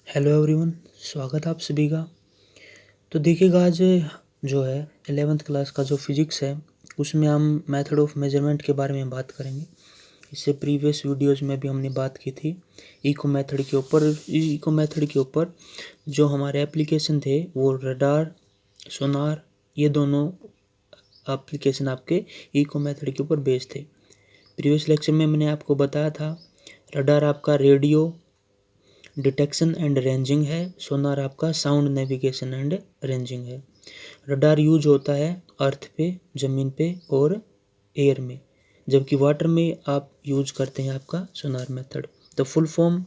Hello everyone, स्वागत है आप सभी का। तो देखिएगा, आज जो है 11th क्लास का जो फिज़िक्स है उसमें हम मेथड ऑफ मेजरमेंट के बारे में बात करेंगे। इससे प्रीवियस वीडियोस में भी हमने बात की थी इको मेथड के ऊपर। इको मेथड के ऊपर जो हमारे एप्लीकेशन थे वो रडार, सोनार, ये दोनों एप्लीकेशन आपके इको मेथड के ऊपर बेस्ड थे। प्रीवियस लेक्चर में मैंने आपको बताया था रडार आपका रेडियो डिटेक्शन एंड रेंजिंग है, सोनार आपका साउंड नेविगेशन एंड रेंजिंग है। रडार यूज होता है अर्थ पे, ज़मीन पे और एयर में, जबकि वाटर में आप यूज करते हैं आपका सोनार मेथड। तो फुल फॉर्म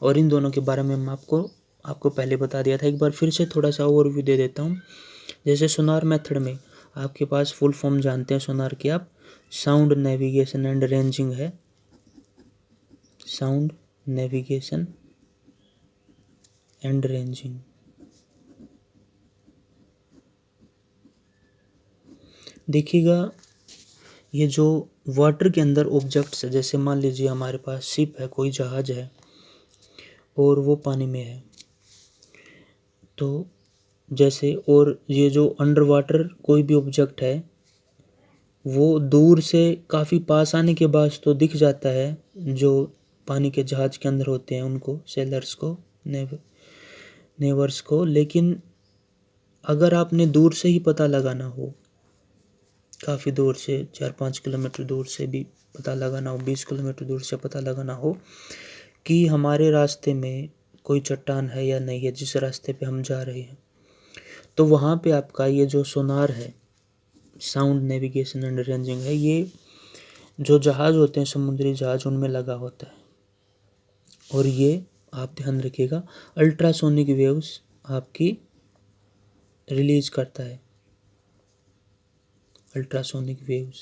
और इन दोनों के बारे में मैं आपको पहले बता दिया था। एक बार फिर से थोड़ा सा ओवरव्यू दे देता हूँ। जैसे सोनार मेथड में आपके पास फुल फॉर्म जानते हैं सोनार की आप, साउंड नेविगेशन एंड रेंजिंग है। Sound navigation and ranging. देखिएगा, ये जो वाटर के अंदर ऑब्जेक्ट्स है, जैसे मान लीजिए हमारे पास शिप है, कोई जहाज है और वो पानी में है, तो जैसे और ये जो अंडर वाटर कोई भी ऑब्जेक्ट है वो दूर से काफ़ी पास आने के बाद तो दिख जाता है, जो पानी के जहाज के अंदर होते हैं उनको, सेलर्स को, नेवर्स को। लेकिन अगर आपने दूर से ही पता लगाना हो, काफ़ी दूर से 4-5 किलोमीटर दूर से भी पता लगाना हो, 20 किलोमीटर दूर से पता लगाना हो कि हमारे रास्ते में कोई चट्टान है या नहीं है, जिस रास्ते पे हम जा रहे हैं, तो वहाँ पे आपका ये जो सोनार है, साउंड नेविगेशन एंड रेंजिंग है, ये जो जहाज़ होते हैं, समुद्री जहाज़, उनमें लगा होता है। और ये आप ध्यान रखिएगा, अल्ट्रासोनिक वेव्स आपकी रिलीज करता है। अल्ट्रासोनिक वेव्स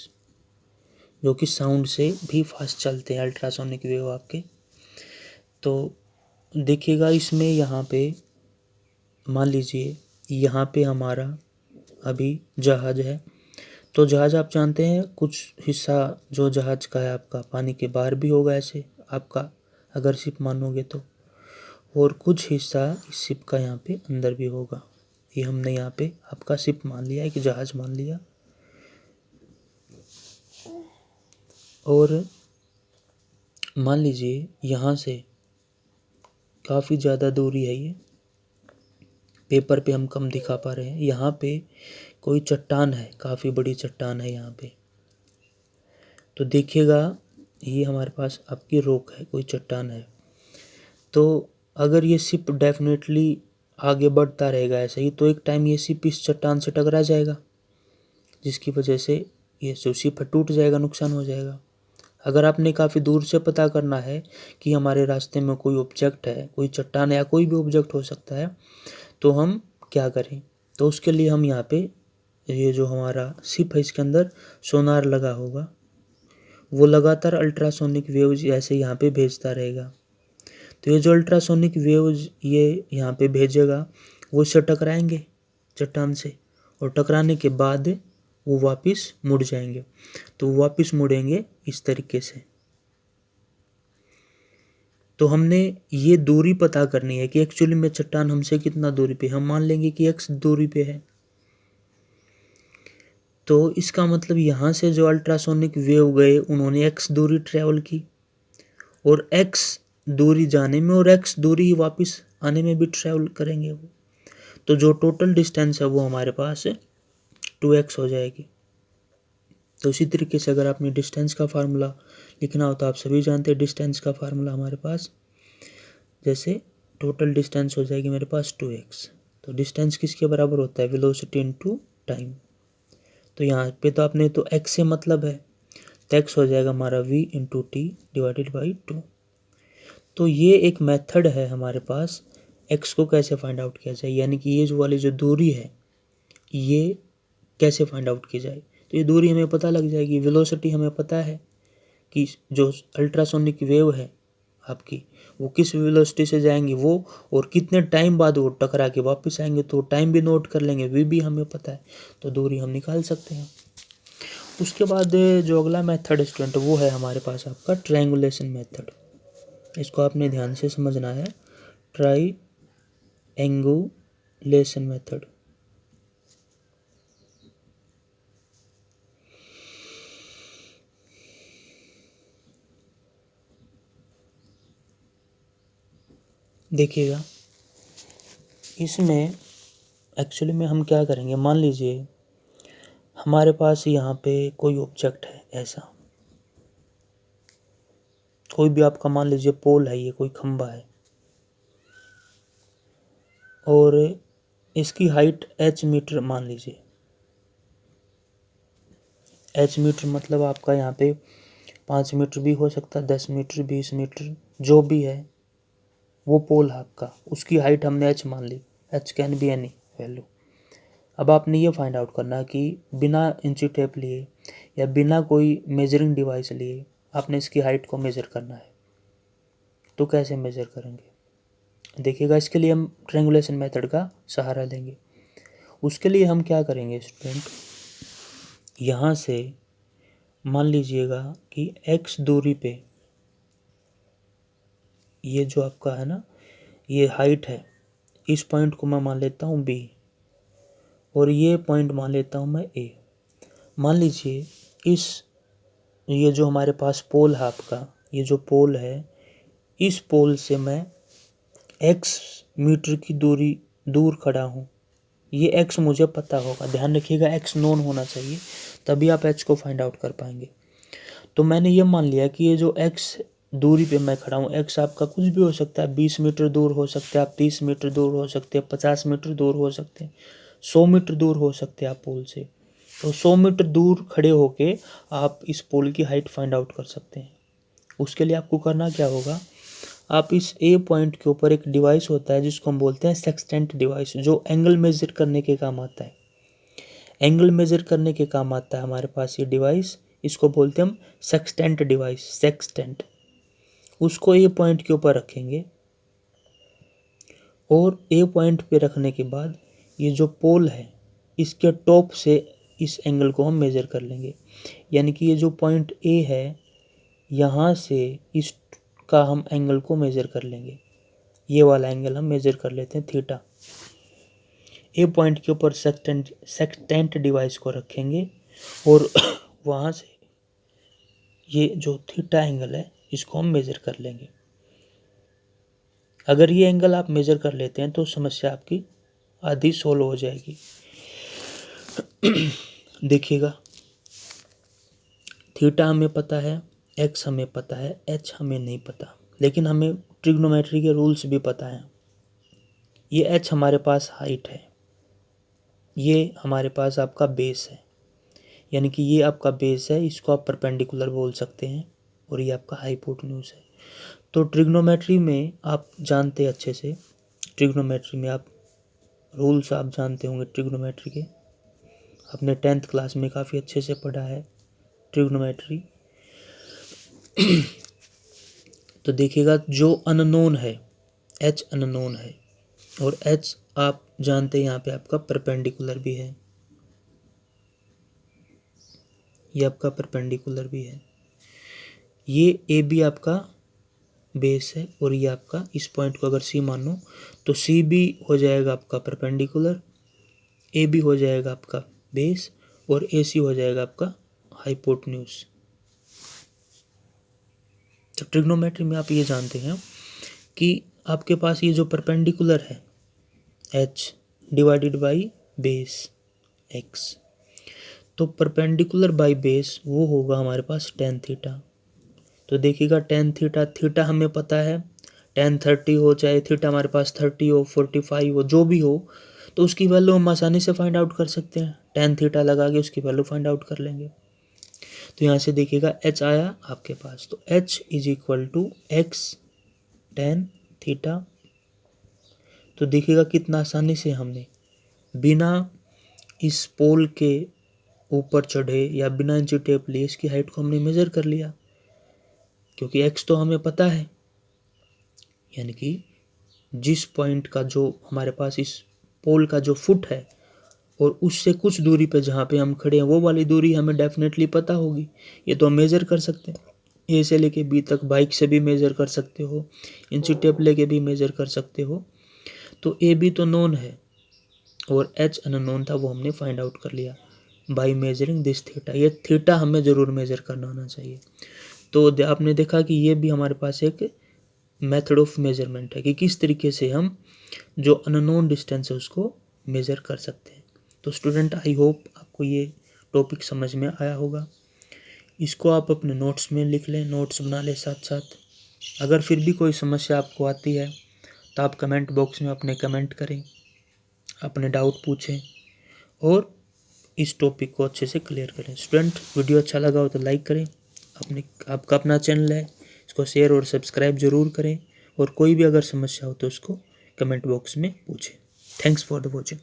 जो कि साउंड से भी फास्ट चलते हैं, अल्ट्रासोनिक वेव आपके। तो देखिएगा, इसमें यहाँ पे मान लीजिए यहाँ पे हमारा अभी जहाज है, तो जहाज आप जानते हैं कुछ हिस्सा जो जहाज का है आपका पानी के बाहर भी होगा, ऐसे आपका अगर शिप मानोगे तो, और कुछ हिस्सा इस शिप का यहाँ पे अंदर भी होगा। ये हमने यहाँ पे आपका शिप मान लिया, एक जहाज मान लिया। और मान लीजिए यहाँ से काफ़ी ज़्यादा दूरी है, ये पेपर पे हम कम दिखा पा रहे हैं। यहाँ पे कोई चट्टान है, काफ़ी बड़ी चट्टान है यहाँ पे। तो देखिएगा, ये हमारे पास आपकी रॉक है, कोई चट्टान है। तो अगर ये शिप डेफिनेटली आगे बढ़ता रहेगा ऐसे ही, तो एक टाइम ये शिप इस चट्टान से टकरा जाएगा, जिसकी वजह से ये जो शिप है टूट जाएगा, नुकसान हो जाएगा। अगर आपने काफ़ी दूर से पता करना है कि हमारे रास्ते में कोई ऑब्जेक्ट है, कोई चट्टान है या कोई भी ऑब्जेक्ट हो सकता है, तो हम क्या करें? तो उसके लिए हम यहाँ पे ये जो हमारा शिप है इसके अंदर सोनार लगा होगा, वो लगातार अल्ट्रासोनिक वेव्स ऐसे यहाँ पे भेजता रहेगा। तो ये जो अल्ट्रासोनिक वेव्स ये यहाँ पे भेजेगा, वो इससे टकराएंगे चट्टान से, और टकराने के बाद वो वापस मुड़ जाएंगे। तो वो वापस मुड़ेंगे इस तरीके से। तो हमने ये दूरी पता करनी है कि एक्चुअली में चट्टान हमसे कितना दूरी पे, हम मान लेंगे कि x दूरी पे है। तो इसका मतलब यहाँ से जो अल्ट्रासोनिक वेव गए उन्होंने x दूरी ट्रेवल की, और x दूरी जाने में और x दूरी वापस आने में भी ट्रेवल करेंगे वो। तो जो टोटल डिस्टेंस है वो हमारे पास 2x हो जाएगी। तो इसी तरीके से अगर आपने डिस्टेंस का फार्मूला लिखना हो तो आप सभी जानते हैं डिस्टेंस का फार्मूला हमारे पास, जैसे टोटल डिस्टेंस हो जाएगी मेरे पास 2x। तो डिस्टेंस किसके बराबर होता है? Velocity into time. तो यहाँ पे तो आपने तो x से मतलब है, तो x हो जाएगा हमारा v into T divided by 2। तो ये एक मेथड है हमारे पास x को कैसे फाइंड आउट किया जाए, यानी कि ये जो वाली जो दूरी है ये कैसे फाइंड आउट की जाए। तो ये दूरी हमें पता लग जाएगी, वेलोसिटी हमें पता है कि जो अल्ट्रासोनिक वेव है आपकी वो किस वेलोसिटी से जाएंगे वो, और कितने टाइम बाद वो टकरा के वापस आएंगे, तो टाइम भी नोट कर लेंगे, वी भी हमें पता है, तो दूरी हम निकाल सकते हैं। उसके बाद जो अगला मेथड स्टूडेंट वो है हमारे पास आपका ट्रायंगुलेशन मेथड। इसको आपने ध्यान से समझना है। Triangulation angulation method. देखिएगा इसमें एक्चुअली में हम क्या करेंगे, मान लीजिए हमारे पास यहाँ पे कोई ऑब्जेक्ट है, ऐसा कोई भी आपका मान लीजिए पोल है, ये कोई खंबा है और इसकी हाइट h मीटर मान लीजिए। h मीटर मतलब आपका यहाँ पे 5 मीटर भी हो सकता है, 10 मीटर, 20 मीटर, जो भी है वो पोल है आपका, उसकी हाइट हमने h मान ली। h can be any value. अब आपने ये फाइंड आउट करना कि बिना इंची टेप लिए या बिना कोई मेजरिंग डिवाइस लिए आपने इसकी हाइट को मेज़र करना है। तो कैसे मेज़र करेंगे, देखिएगा इसके लिए हम ट्रायंगुलेशन मेथड का सहारा लेंगे। उसके लिए हम क्या करेंगे स्टूडेंट, यहाँ से मान लीजिएगा कि x दूरी पे ये जो आपका है ना, ये हाइट है, इस पॉइंट को मैं मान लेता हूँ b और ये पॉइंट मान लेता हूँ मैं a। मान लीजिए ये जो हमारे पास पोल है आपका, ये जो पोल है, इस पोल से मैं x मीटर की दूर खड़ा हूँ। ये x मुझे पता होगा, ध्यान रखिएगा x नोन होना चाहिए, तभी आप h को फाइंड आउट कर पाएंगे। तो मैंने ये मान लिया कि ये जो x दूरी पे मैं खड़ा हूँ, x आपका कुछ भी हो सकता है, 20 मीटर दूर हो सकते हैं आप, 30 मीटर दूर हो सकते हैं, 50 मीटर दूर हो सकते हैं, 100 मीटर दूर हो सकते हैं आप पोल से। तो 100 मीटर दूर खड़े होके आप इस पोल की हाइट फाइंड आउट कर सकते हैं। उसके लिए आपको करना क्या होगा, आप इस ए पॉइंट के ऊपर एक डिवाइस होता है जिसको हम बोलते हैं सेक्सटेंट डिवाइस, जो एंगल मेजर करने के काम आता है। एंगल मेजर करने के काम आता है हमारे पास ये डिवाइस, इसको बोलते हैं हम सेक्सटेंट डिवाइस, सेक्सटेंट। उसको ए पॉइंट के ऊपर रखेंगे और ए पॉइंट पे रखने के बाद ये जो पोल है इसके टॉप से इस एंगल को हम मेज़र कर लेंगे। यानी कि ये जो पॉइंट ए है, यहाँ से इसका हम एंगल को मेज़र कर लेंगे। ये वाला एंगल हम मेज़र कर लेते हैं थीटा। ए पॉइंट के ऊपर सेक्सटेंट डिवाइस को रखेंगे और वहाँ से ये जो थीटा एंगल है इसको हम मेज़र कर लेंगे। अगर ये एंगल आप मेज़र कर लेते हैं तो समस्या आपकी आधी सोल्व हो जाएगी। देखिएगा थीटा हमें पता है, एक्स हमें पता है, एच हमें नहीं पता, लेकिन हमें ट्रिग्नोमेट्री के रूल्स भी पता हैं। ये एच हमारे पास हाइट है, ये हमारे पास आपका बेस है, यानी कि ये आपका बेस है, इसको आप परपेंडिकुलर बोल सकते हैं, और ये आपका हाइपोटेन्यूज है। तो ट्रिग्नोमेट्री में आप जानते अच्छे से, ट्रिग्नोमेट्री में आप रूल्स आप जानते होंगे ट्रिग्नोमेट्री के, आपने 10th क्लास में काफ़ी अच्छे से पढ़ा है ट्रिग्नोमेट्री। तो देखिएगा जो अननोन है, एच अननोन है, और एच आप जानते हैं यहाँ पे आपका परपेंडिकुलर भी है, ये आपका परपेंडिकुलर भी है, ये ए बी आपका बेस है, और ये आपका इस पॉइंट को अगर सी मानो तो सी भी हो जाएगा आपका परपेंडिकुलर, ए बी हो जाएगा आपका बेस, और ए सी हो जाएगा आपका हाइपोटेन्यूज। तो ट्रिग्नोमेट्री में आप ये जानते हैं कि आपके पास ये जो परपेंडिकुलर है H divided by base x, तो परपेंडिकुलर बाई बेस वो होगा हमारे पास tan थीटा। तो देखिएगा tan थीटा, थीटा हमें पता है, tan 30 हो चाहे थीटा हमारे पास 30 हो, 45 हो, जो भी हो, तो उसकी वैल्यू हम आसानी से फाइंड आउट कर सकते हैं। tan थीटा लगा के उसकी वैल्यू फाइंड आउट कर लेंगे। तो यहाँ से देखिएगा h आया आपके पास, तो h is equal to x tan theta. तो देखिएगा कितना आसानी से हमने बिना इस पोल के ऊपर चढ़े या बिना इंची टेप लिए इसकी हाइट को हमने मेज़र कर लिया, क्योंकि x तो हमें पता है। यानी कि जिस पॉइंट का जो हमारे पास इस पोल का जो फुट है और उससे कुछ दूरी पे जहाँ पे हम खड़े हैं वो वाली दूरी हमें डेफिनेटली पता होगी, ये तो हम मेज़र कर सकते हैं। ए से लेके बी तक बाइक से भी मेज़र कर सकते हो, इंची टेप लेके भी मेज़र कर सकते हो। तो ए बी तो नोन है और एच अननोन था, वो हमने फाइंड आउट कर लिया बाय मेजरिंग दिस थीटा। ये थीटा हमें ज़रूर मेजर करना आना चाहिए। तो आपने देखा कि ये भी हमारे पास एक मेथड ऑफ मेजरमेंट है कि किस तरीके से हम जो अननोन डिस्टेंस है उसको मेज़र कर सकते हैं। तो स्टूडेंट, आई होप आपको ये टॉपिक समझ में आया होगा। इसको आप अपने नोट्स में लिख लें, नोट्स बना लें साथ साथ। अगर फिर भी कोई समस्या आपको आती है तो आप कमेंट बॉक्स में अपने कमेंट करें, अपने डाउट पूछें और इस टॉपिक को अच्छे से क्लियर करें। स्टूडेंट, वीडियो अच्छा लगा हो तो लाइक करें, आपका अपना चैनल है, इसको शेयर और सब्सक्राइब ज़रूर करें और कोई भी अगर समस्या हो तो उसको कमेंट बॉक्स में पूछें। Thanks for the watching.